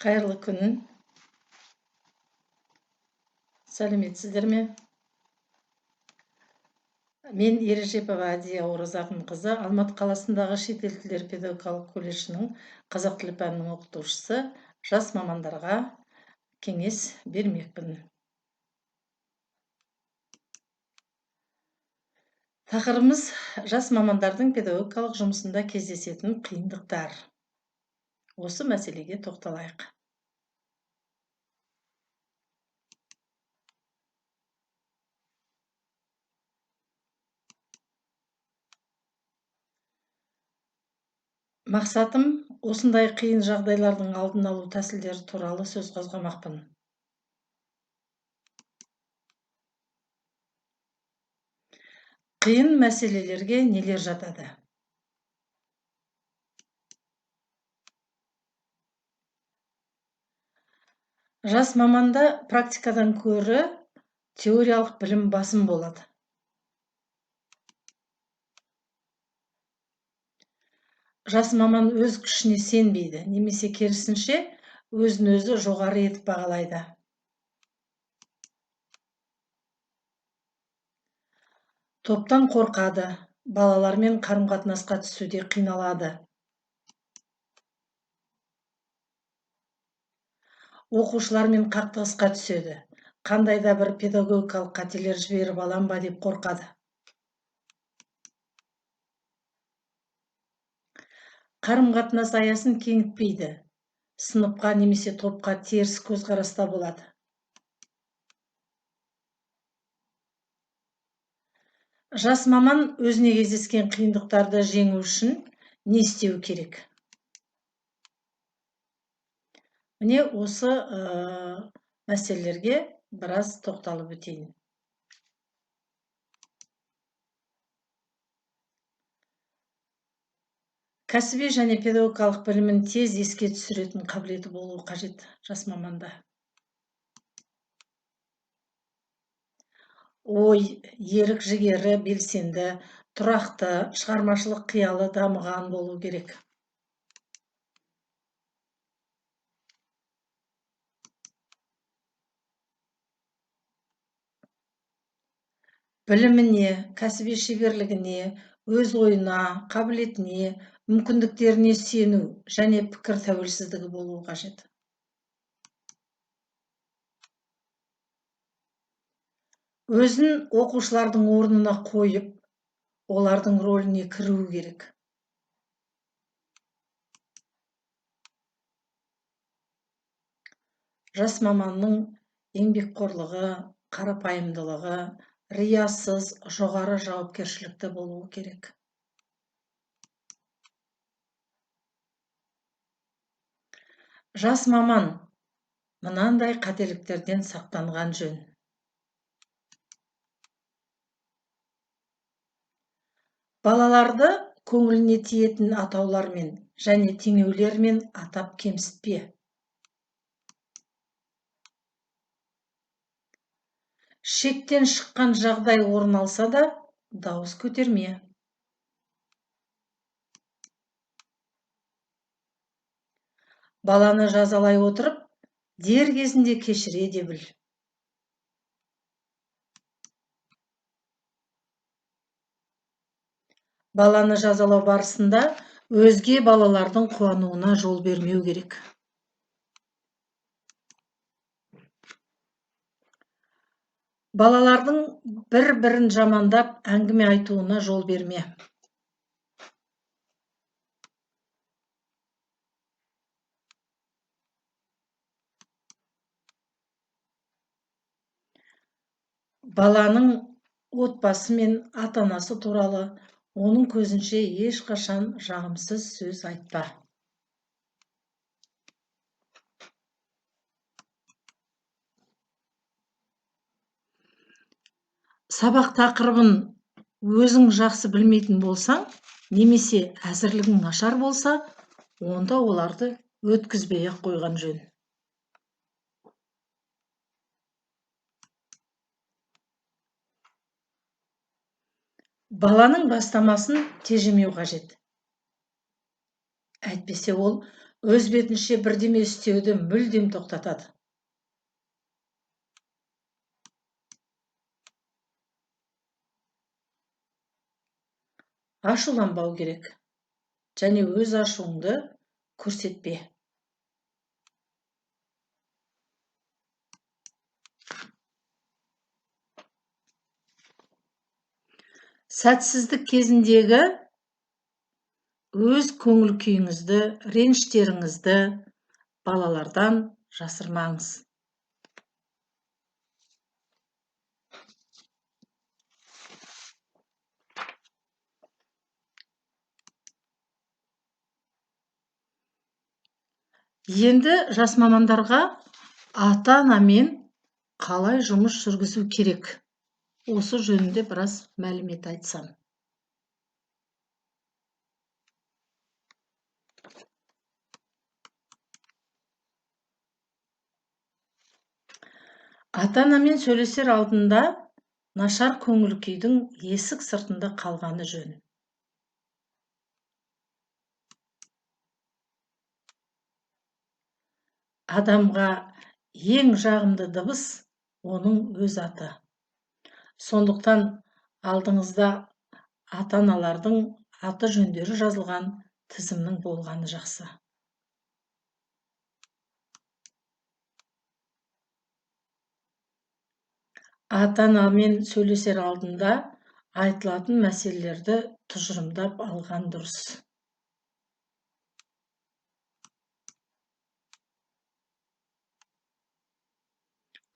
Қайырлы күн. Сәлеметсіздер ме? Мен Ережепова Әдия Оразақынқызы, Алматы қаласындағы шетел тілдері педагогикалық колледжінің қазақ тілі пәнінің оқытушысы, жас мамандарға кеңес бермекпін. Тақырыбымыз жас мамандардың педагогикалық жұмысында кездесетін қиындықтар. Осы мәселеге тоқталайық. Мақсатым осындай қиын жағдайлардың алдын алу тәсілдері туралы сөз қозғамақпын. Қиын мәселелерге нелер жатады? Жас маманда практикадан көрі теориялық білім басым болады. Жас маман өз күшіне сенбейді, немесе керісінше өзін өзі жоғары етіп бағалайды. Топтан қорқады, балалармен қарым-қатынасқа түсуде қиналады. Оқушылармен қақтығысқа түседі. Қандай да бір педагогикалық қателер жіберіп алам ба деп қорқады. Қарым-қатынас аясын кеңітпейді. Сыныпқа немесе топқа теріс көзқараста болады. Жас маман өзіне кездескен қиындықтарды жеңу үшін не істеу керек? Міне осы мәселелерге біраз тоқталып өтейін. Кәсіби және педагогикалық білімін тез еске түсіретін қабілеті болуы қажет жас маманда. Ой, ерік жігері белсенді, тұрақты, шығармашылық қиялы дамыған болу керек. Біліміне, кәсіби шеберлігіне, өз ойына, қабілетіне, мүмкіндіктеріне сену және пікір тәуелсіздігі болуы қажет. Өзін оқушылардың орнына қойып, олардың рөліне кіруі керек. Жас маманның еңбекқорлығы, қарапайымдылығы, риясыз, жоғары жауапкершілікті болуы керек. Жас маман мынандай қателіктерден сақтанған жөн. Балаларды көңіліне тиетін атаулармен және теңеулермен атап кемсітпе. Шектен шыққан жағдай орын алса да, дауыс көтерме. Баланы жазалай отырып, дер кезінде кешіре де біл. Баланы жазалау барысында өзге балалардың қуануына жол бермеу керек. Балалардың бір-бірін жамандап әңгіме айтуына жол берме. Баланың отбасы мен ата-анасы туралы оның көзінше ешқашан жағымсыз сөз айтпа. Сабақ тақырыбын өзің жақсы білмейтін болсаң, немесе әзірлігің нашар болса, онда оларды өткізбей-ақ қойған жөн. Баланың бастамасын тежемеу қажет. Әйтпесе ол өз бетінше бірдеме істеуді мүлдем тоқтатады. Ашуланбау керек, және өз ашуыңды көрсетпе. Сәтсіздік кезіндегі өз көңіл күйіңізді, реніштеріңізді балалардан жасырмаңыз. Енді жас мамандарға ата-анамен қалай жұмыс жүргізу керек? Осы жөнінде біраз мәлімет айтсам. Ата-анамен сөйлесер алдында нашар көңіл күйдің есік сыртында қалғаны жөн. Адамға ең жағымды дыбыс оның өз аты. Сондықтан алдыңызда ата-аналардың аты жөндері жазылған тізімнің болғаны жақсы. Ата-анамен сөйлесер алдында айтылатын мәселелерді тұжырымдап алған дұрыс.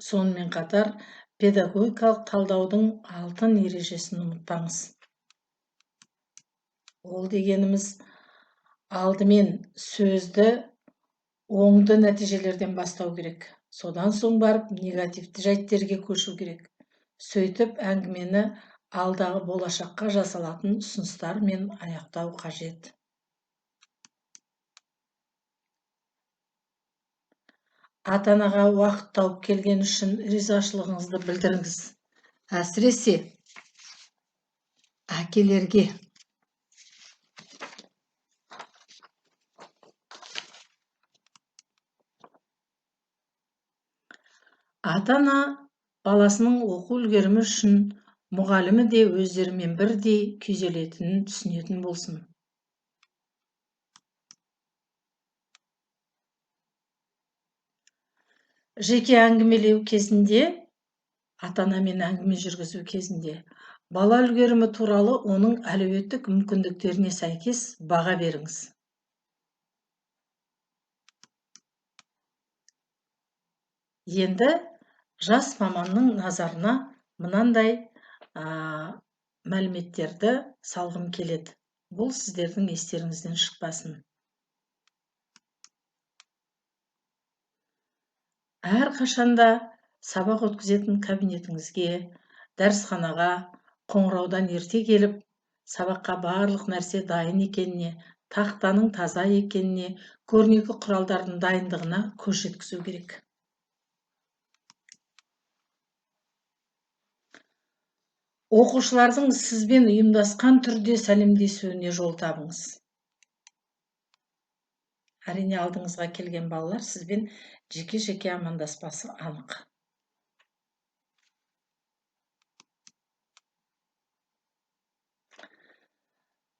Сонымен қатар, педагогикалық талдаудың алтын ережесін ұмытпаңыз. Ол дегеніміз, алдымен сөзді оңды нәтижелерден бастау керек. Содан соң барып негативті жайттерге көшу керек. Сөйтіп әңгімені алдағы болашаққа жасалатын ұсыныстармен аяқтау қажет. Ата-анаға уақыт тауып келген үшін ризашылығыңызды білдіріңіз. Әсіресе әкелерге. Ата-ана баласының оқу үлгерімі үшін мұғалімі де өздерімен бірдей күйзелетінін түсінетін болсын. Жеке әңгімелеу кезінде, ата-анамен әңгіме жүргізу кезінде, бала үлгерімі туралы оның әлеуеттік мүмкіндіктеріне сәйкес баға беріңіз. Енді жас маманның назарына мынандай мәліметтерді салғым келеді. Бұл сіздердің естеріңізден шықпасын. Әрқашанда сабақ өткізетін кабинетіңізге, дәрісханаға қоңыраудан ерте келіп, сабаққа барлық нәрсе дайын екеніне, тақтаның таза екеніне, көрнекі құралдардың дайындығына көз жеткізу керек. Оқушылардың сізбен ұйымдасқан түрде сәлемдесуіне жол табыңыз. Әрине, алдыңызға келген балалар сізбен жеке-жеке амандаспасы анық.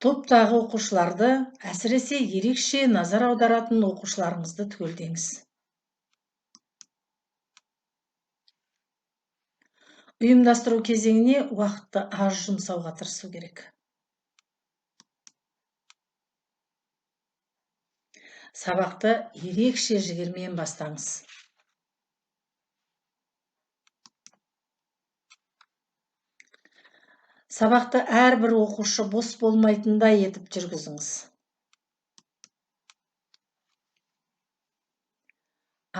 Топтағы оқушыларды, әсіресе ерекше назар аударатын оқушыларыңызды түгелдеңіз. Ұйымдастыру кезеңіне уақытты аз жұмсауға тырысу керек. Сабақты ерекше жігермен бастаңыз. Сабақты әрбір оқушы бос болмайтындай етіп жүргізіңіз.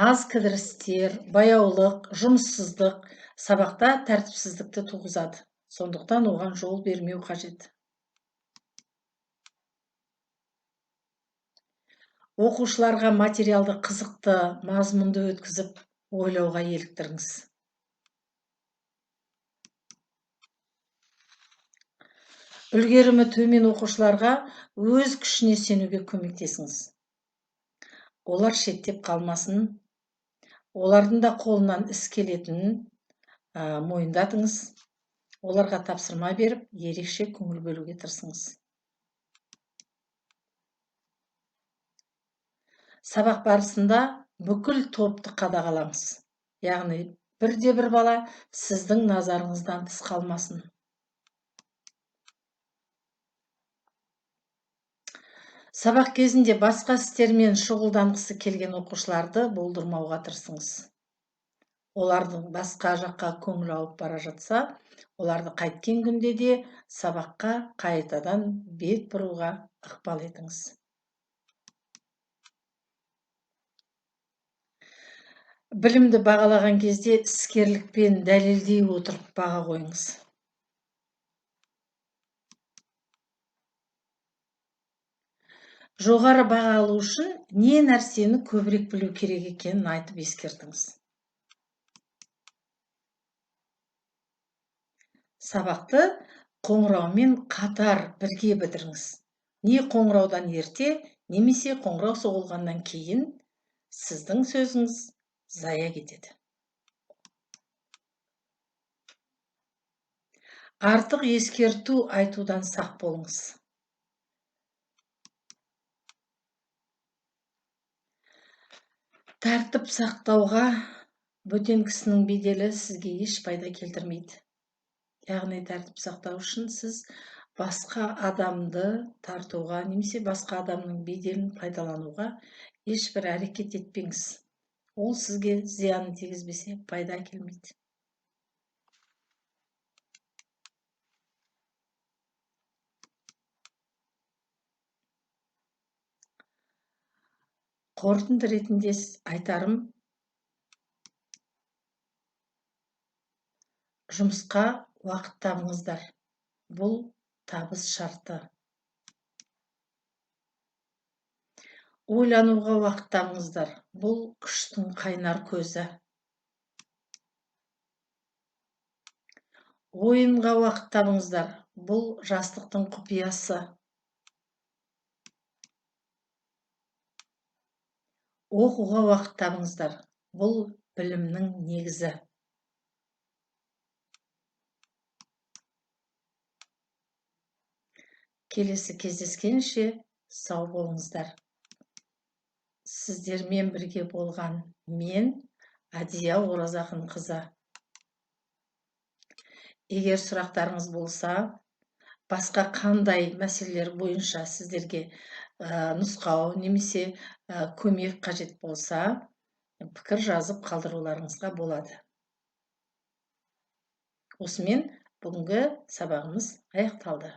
Аз кідірістер, баяулық, жұмыссыздық сабақта тәртіпсіздікті туғызады. Сондықтан оған жол бермеу қажет. Оқушыларға материалды қызықты, мазмұнды өткізіп, ойлауға еліктіріңіз. Үлгерімі төмен оқушыларға өз күшіне сенуге көмектесіңіз. олар шеттеп қалмасын, олардың да қолынан іс келетінін мойындатыңыз. Оларға тапсырма беріп, ерекше көңіл бөлуге тырысыңыз. Сабақ барысында бүкіл топты қадағалаңыз. Яғни, бірде-бір бала сіздің назарыңыздан тыс қалмасын. Сабақ кезінде басқа істермен шұғылданғысы келген оқушыларды болдырмауға тырысыңыз. Олардың басқа жаққа көңіл ауып бара жатса, оларды қайткен күнде де сабаққа қайтадан бет бұруға ықпал етіңіз. Білімді бағалаған кезде іскерлікпен дәлелдей отырып баға қойыңыз. Жоғары баға алу үшін не нәрсені көбірек білу керек екенін айтып ескертіңіз. Сабақты қоңыраумен қатар бірге бітіріңіз. Не қоңыраудан ерте, немесе қоңырау соғылғаннан кейін сіздің сөзіңіз зая кетеді. Артық ескерту айтудан сақ болыңыз. Тәртіп сақтауға бөтен кісінің беделі сізге еш пайда келтірмейді. Яғни, тәртіп сақтау үшін сіз басқа адамды тартуға, немесе басқа адамның беделін пайдалануға ешбір әрекет етпеңіз. Ол сізге зиянын тигізбесе, пайда келмейді. Қорытынды ретінде айтарым, жұмысқа уақыт табыңыздар. Бұл табыс шарты. Ойлануға уақыт табыңыздар. Бұл күштің қайнар көзі. Ойынға уақыт табыңыздар. Бұл жастықтың құпиясы. Оқуға уақыт табыңыздар. Бұл білімнің негізі. Келесі кездескенше сау болыңыздар. Сіздермен бірге болған мен Әдия Оразақынқызы. Егер сұрақтарыңыз болса, басқа қандай мәселелер бойынша сіздерге нұсқау немесе көмек қажет болса, пікір жазып қалдыруларыңызға болады. Осымен бүгінгі сабағымыз аяқталды.